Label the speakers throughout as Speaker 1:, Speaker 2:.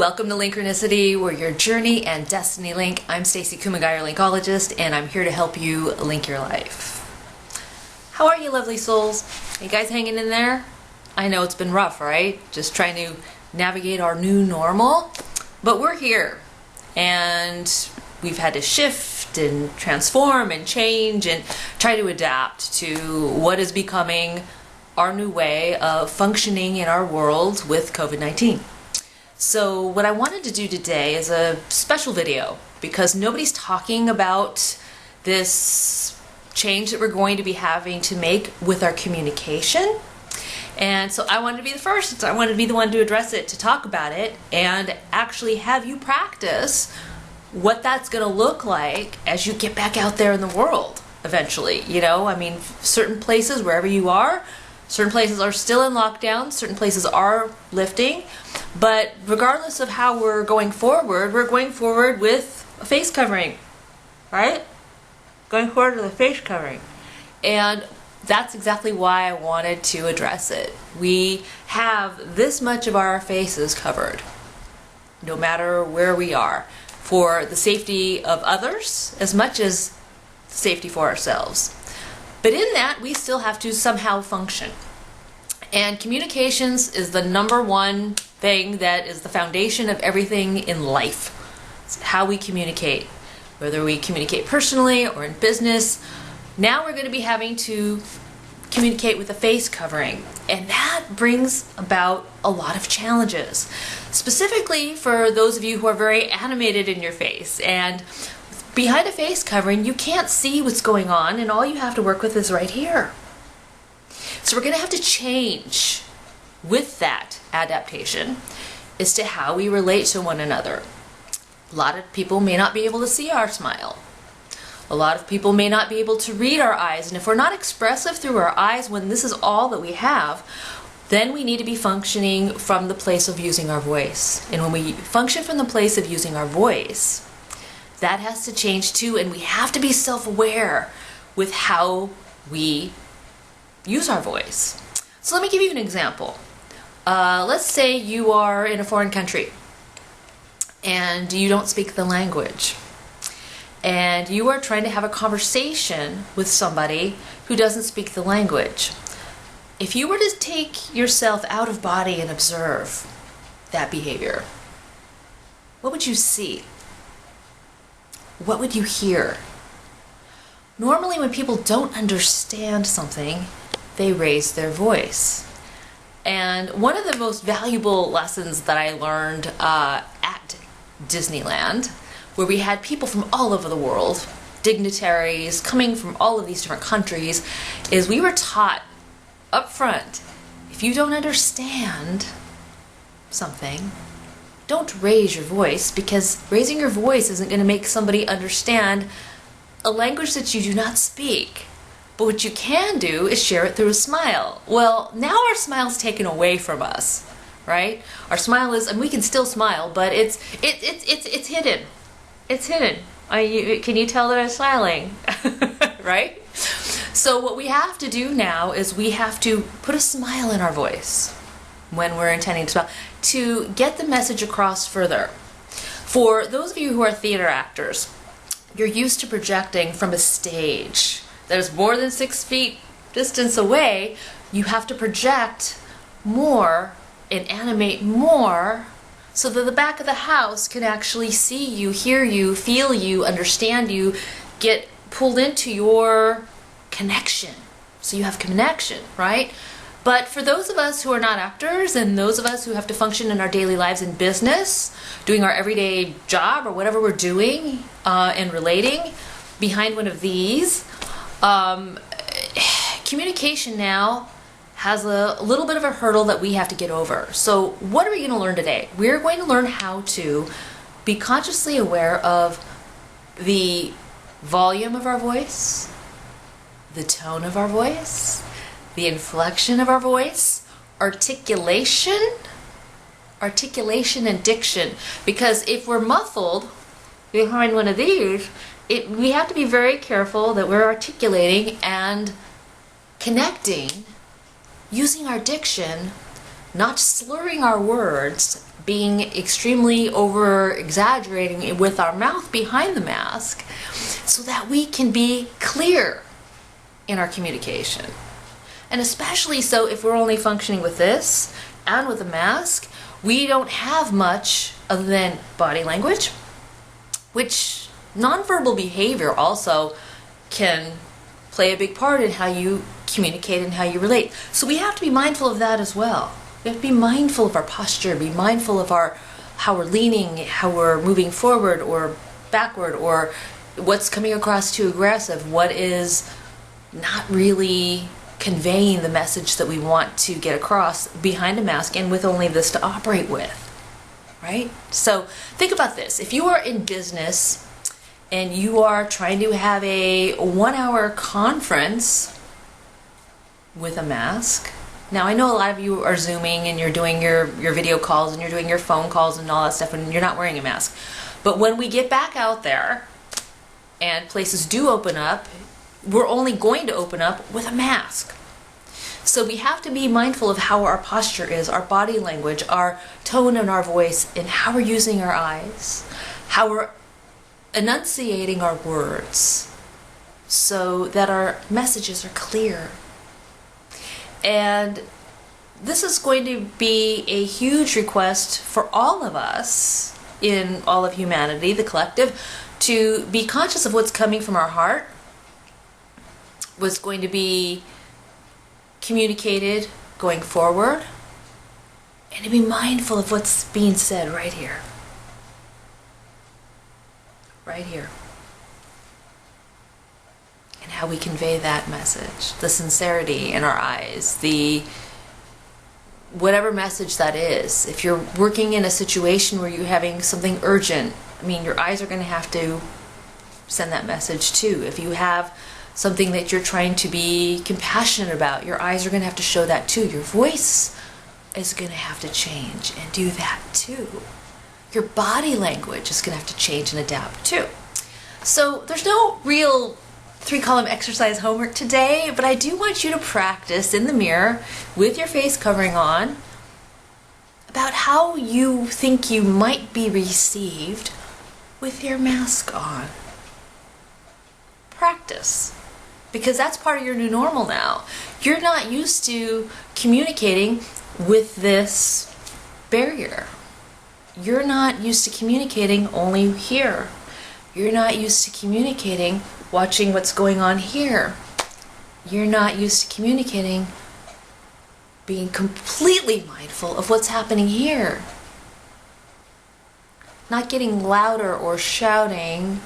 Speaker 1: Welcome to Linkronicity, where your journey and destiny link. I'm Stacey, Kumagai, your linkologist, and I'm here to help you link your life. How are you, lovely souls? Are you guys hanging in there? I know it's been rough, right? Just trying to navigate our new normal, but we're here, and we've had to shift and transform and change and try to adapt to what is becoming our new way of functioning in our world with COVID-19. So what I wanted to do today is a special video because nobody's talking about this change that we're going to be having to make with our communication. And so I wanted to be the first. I wanted to be the one to address it, to talk about it, and actually have you practice what that's going to look like as you get back out there in the world eventually. You know, I mean, certain places, wherever you are, certain places are still in lockdown, certain places are lifting, but regardless of how we're going forward with a face covering, right? Going forward with a face covering. And that's exactly why I wanted to address it. We have this much of our faces covered, no matter where we are, for the safety of others as much as safety for ourselves. But in that, we still have to somehow function. And communications is the number one thing that is the foundation of everything in life. It's how we communicate, whether we communicate personally or in business. Now we're going to be having to communicate with a face covering, and that brings about a lot of challenges, specifically for those of you who are very animated in your face. And behind a face covering, you can't see what's going on, and all you have to work with is right here. So we're going to have to change with that adaptation as to how we relate to one another. A lot of people may not be able to see our smile. A lot of people may not be able to read our eyes, and if we're not expressive through our eyes when this is all that we have, then we need to be functioning from the place of using our voice. And when we function from the place of using our voice, that has to change too, and we have to be self-aware with how we use our voice. So let me give you an example. Let's say you are in a foreign country and you don't speak the language, and you are trying to have a conversation with somebody who doesn't speak the language. If you were to take yourself out of body and observe that behavior, what would you see? What would you hear? Normally when people don't understand something, they raise their voice. And one of the most valuable lessons that I learned at Disneyland, where we had people from all over the world, dignitaries coming from all of these different countries, is we were taught up front, if you don't understand something, don't raise your voice, because raising your voice isn't going to make somebody understand a language that you do not speak. But what you can do is share it through a smile. Well, now our smile's taken away from us, right? Our smile is, and we can still smile, but it's hidden. It's hidden. Can you tell that I'm smiling? Right? So what we have to do now is we have to put a smile in our voice when we're intending to smile to get the message across further. For those of you who are theater actors, you're used to projecting from a stage that is more than 6 feet distance away. You have to project more and animate more so that the back of the house can actually see you, hear you, feel you, understand you, get pulled into your connection. So you have connection, right? But for those of us who are not actors, and those of us who have to function in our daily lives in business, doing our everyday job or whatever we're doing and relating behind one of these, communication now has a little bit of a hurdle that we have to get over. So what are we going to learn today? We're going to learn how to be consciously aware of the volume of our voice, the tone of our voice, the inflection of our voice, articulation and diction. Because if we're muffled behind one of these, we have to be very careful that we're articulating and connecting using our diction not slurring our words, being extremely over exaggerating with our mouth behind the mask, so that we can be clear in our communication. And especially so if we're only functioning with this and with a mask, we don't have much other than body language, which nonverbal behavior also can play a big part in how you communicate and how you relate. So we have to be mindful of that as well. We have to be mindful of our posture, be mindful of how we're leaning, how we're moving forward or backward, or what's coming across too aggressive, what is not really conveying the message that we want to get across behind a mask and with only this to operate with, right? So think about this. If you are in business and you are trying to have a 1-hour conference with a mask, now I know a lot of you are Zooming and you're doing your video calls and you're doing your phone calls and all that stuff and you're not wearing a mask. But when we get back out there and places do open up, we're only going to open up with a mask. So we have to be mindful of how our posture is, our body language, our tone in our voice, and how we're using our eyes, how we're enunciating our words so that our messages are clear. And this is going to be a huge request for all of us in all of humanity, the collective, to be conscious of what's coming from our heart, what's going to be communicated going forward, and to be mindful of what's being said right here. Right here. And how we convey that message, the sincerity in our eyes, the whatever message that is. If you're working in a situation where you're having something urgent, I mean, your eyes are going to have to send that message too. If you have something that you're trying to be compassionate about, your eyes are going to have to show that too. Your voice is going to have to change and do that too. Your body language is going to have to change and adapt too. So there's no real 3-column exercise homework today, but I do want you to practice in the mirror with your face covering on about how you think you might be received with your mask on. Practice, because that's part of your new normal now. You're not used to communicating with this barrier. You're not used to communicating only here. You're not used to communicating watching what's going on here. You're not used to communicating being completely mindful of what's happening here. Not getting louder or shouting,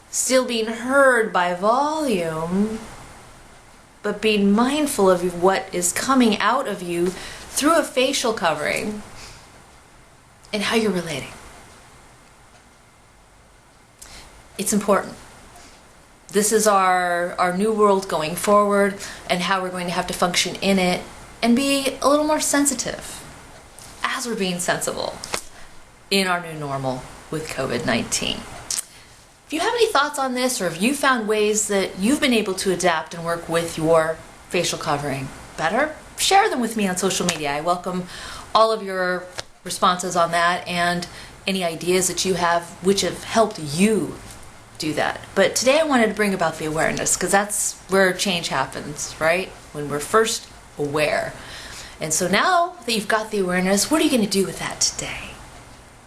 Speaker 1: still being heard by volume, but being mindful of what is coming out of you through a facial covering and how you're relating. It's important. This is our new world going forward and how we're going to have to function in it and be a little more sensitive as we're being sensible in our new normal with COVID-19. If you have any thoughts on this, or if you found ways that you've been able to adapt and work with your facial covering better, share them with me on social media. I welcome all of your responses on that and any ideas that you have which have helped you do that. But today I wanted to bring about the awareness, because that's where change happens, right? When we're first aware. And so now that you've got the awareness, what are you going to do with that today?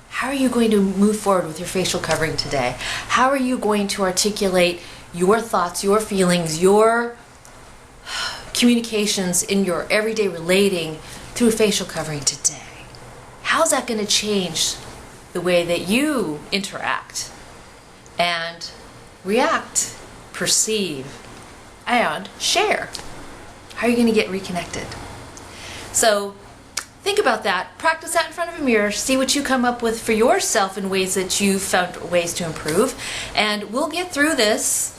Speaker 1: How are you going to move forward with your facial covering today? How are you going to articulate your thoughts, your feelings, your communications in your everyday relating through a facial covering today? How's that going to change the way that you interact and react, perceive, and share? How are you going to get reconnected? So think about that. Practice that in front of a mirror. See what you come up with for yourself in ways that you've found ways to improve. And we'll get through this,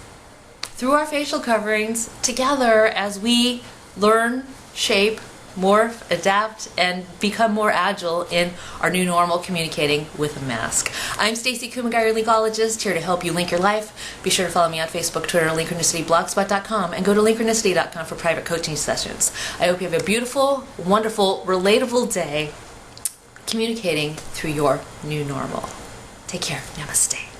Speaker 1: through our facial coverings, together as we learn, shape, morph, adapt, and become more agile in our new normal communicating with a mask. I'm Stacey Kumagai, your Linkologist, here to help you link your life. Be sure to follow me on Facebook, Twitter, Linkronicity, blogspot.com, and go to Linkronicity.com for private coaching sessions. I hope you have a beautiful, wonderful, relatable day communicating through your new normal. Take care. Namaste.